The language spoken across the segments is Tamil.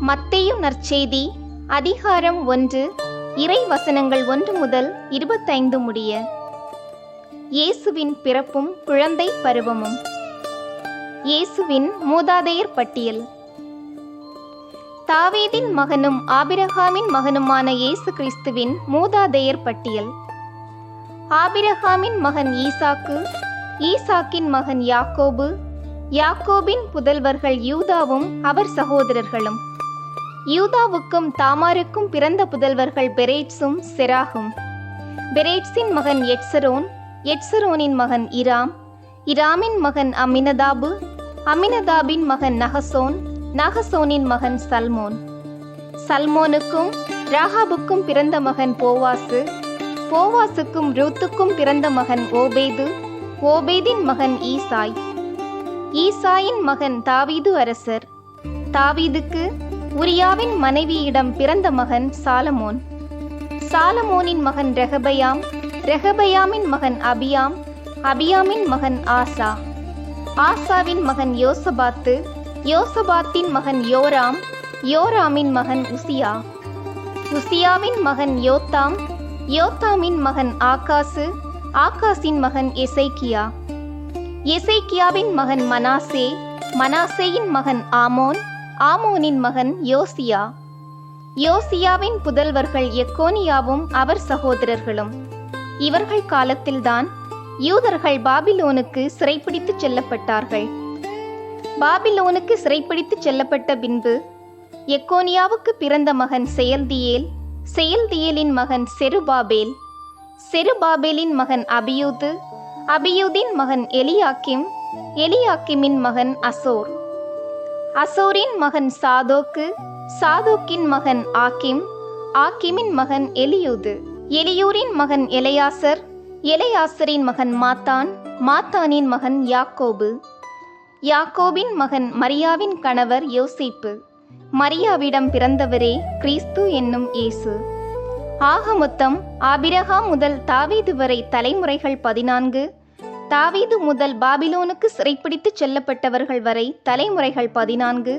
மத்தேயு நற்செய்தி அதிகாரம் 1 இறை வசனங்கள் 1 முதல் 25 முடிய. இயேசுவின் பிறப்பும் குழந்தை பருவமும். இயேசுவின் மூதாதையர் பட்டியல். தாவீதின் மகனும் ஆபிரகாமின் மகனுமான இயேசு கிறிஸ்துவின் மூதாதையர் பட்டியல். ஆபிரகாமின் மகன் ஈசாக்கு, ஈசாக்கின் மகன் யாக்கோபு, யாக்கோபின் புதல்வர்கள் யூதாவும் அவர் சகோதரர்களும். யூதாவுக்கும் தாமாருக்கும் பிறந்த புதல்வர்கள் பெரேட்ஸும் செராகும். பெரேட்ஸின் மகன் எட்சரோன், எட்சரோனின் மகன் இராம், இராமின் மகன் அம்மினதாபு, அம்மினதாபின் மகன் நகசோன், நகசோனின் மகன் சல்மோன். சல்மோனுக்கும் ராகாபுக்கும் பிறந்த மகன் போவாசு, போவாசுக்கும் ரூத்துக்கும் பிறந்த மகன் ஓபேது, ஓபேதின் மகன் ஈசாய், ஈசாயின் மகன் தாவீது அரசர். தாவீதுக்கு உரியாவின் மனைவியிடம் பிறந்த மகன் சாலமோன். சாலமோனின் மகன் ரெகபயாம், ரெகபயாமின் மகன் அபியாம், அபியாமின் மகன் ஆசா, ஆசாவின் மகன் யோசபாத்து, யோசபாத்தின் மகன் யோராம், யோராமின் மகன் உசியா, உசியாவின் மகன் யோத்தாம், யோத்தாமின் மகன் ஆகாசு, ஆகாசின் மகன் எசேக்கியா, எசேக்கியாவின் மகன் மனாசே, மனாசேயின் மகன் ஆமோன், ஆமோனின் மகன் யோசியா. யோசியாவின் புதல்வர்கள் எக்கோனியாவும் அவர் சகோதரர்களும். இவர்கள் காலத்தில்தான் யூதர்கள் பாபிலோனுக்கு சிறைப்பிடித்துச் செல்லப்பட்டார்கள். பாபிலோனுக்கு சிறைப்பிடித்துச் செல்லப்பட்ட பின்பு எக்கோனியாவுக்கு பிறந்த மகன் செயல்தியேல், செயல்தியேலின் மகன் செருபாபேல், செருபாபேலின் மகன் அபியூது, அபியூதின் மகன் எலியாக்கிம், எலியாக்கிமின் மகன் அசோர், அசோரின் மகன் சாதோக்கு, சாதோக்கின் மகன் ஆக்கிம், ஆக்கிமின் மகன் எலியூது, எலியூரின் மகன் எலையாசர், எலையாசரின் மகன் மாத்தான், மாத்தானின் மகன் யாக்கோபு, யாக்கோபின் மகன் மரியாவின் கணவர் யோசேப்பு. மரியாவிடம் பிறந்தவரே கிறிஸ்து என்னும் இயேசு. ஆக மொத்தம் ஆபிரகாம் முதல் தாவீது வரை தலைமுறைகள் 14, தாவீது முதல் பாபிலோனுக்கு சிறைப்பிடித்து செல்லப்பட்டவர்கள் வரை தலைமுறைகள் 14,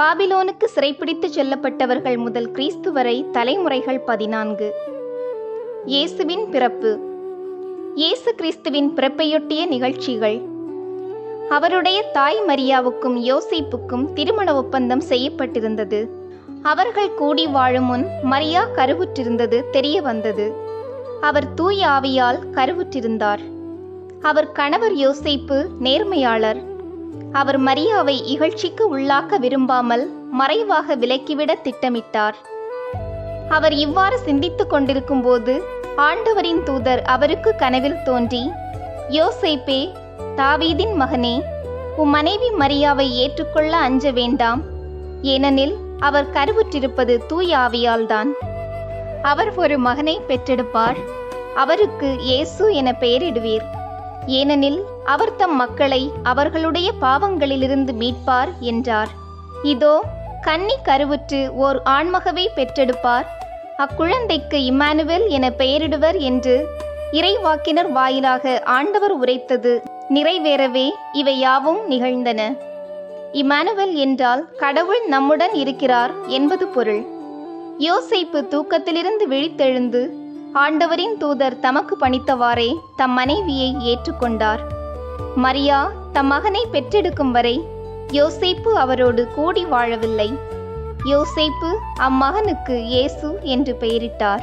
பாபிலோனுக்கு சிறைப்பிடித்து செல்லப்பட்டவர்கள் முதல் கிறிஸ்து வரை தலைமுறைகள் 14. இயேசுவின் பிறப்பு. இயேசு கிறிஸ்துவின் பிறப்பையொட்டிய நிகழ்ச்சிகள். அவருடைய தாய் மரியாவுக்கும் யோசேப்புக்கும் திருமண ஒப்பந்தம் செய்யப்பட்டிருந்தது. அவர்கள் கூடி வாழும் முன் மரியா கருவுற்றிருந்தது தெரிய வந்தது. அவர் தூய ஆவியால் கருவுற்றிருந்தார். அவர் கணவர் யோசேப்பு நேர்மையாளர். அவர் மரியாவை இகழ்ச்சிக்கு உள்ளாக்க விரும்பாமல் மறைவாக விலக்கிவிட திட்டமிட்டார். அவர் இவ்வாறு சிந்தித்துக் கொண்டிருக்கும் போது ஆண்டவரின் தூதர் அவருக்கு கனவில் தோன்றி, யோசேப்பே, தாவீதின் மகனே, உம் மனைவி மரியாவை ஏற்றுக்கொள்ள அஞ்ச வேண்டாம். ஏனெனில் அவர் கருவுற்றிருப்பது தூய ஆவியால்தான். அவர் ஒரு மகனை பெற்றெடுப்பார். அவருக்கு இயேசு என பெயரிடுவீர். ஏனெனில் அவர் தம் மக்களை அவர்களுடைய பாவங்களிலிருந்து மீட்பார் என்றார். இதோ, கன்னி கருவுற்று ஓர் ஆண்மகவை பெற்றெடுப்பார். அக்குழந்தைக்கு இம்மானுவேல் என பெயரிடுவர் என்று இறைவாக்கினர் வாயிலாக ஆண்டவர் உரைத்தது நிறைவேறவே இவை யாவும் நிகழ்ந்தன. இம்மானுவேல் என்றால் கடவுள் நம்முடன் இருக்கிறார் என்பது பொருள். யோசேப்பு தூக்கத்திலிருந்து விழித்தெழுந்து ஆண்டவரின் தூதர் தமக்கு பணித்தவாறே தம் மனைவியை ஏற்றுக்கொண்டார். மரியா தம் மகனை பெற்றெடுக்கும் வரை யோசேப்பு அவரோடு கூடி வாழவில்லை. யோசேப்பு அம்மகனுக்கு இயேசு என்று பெயரிட்டார்.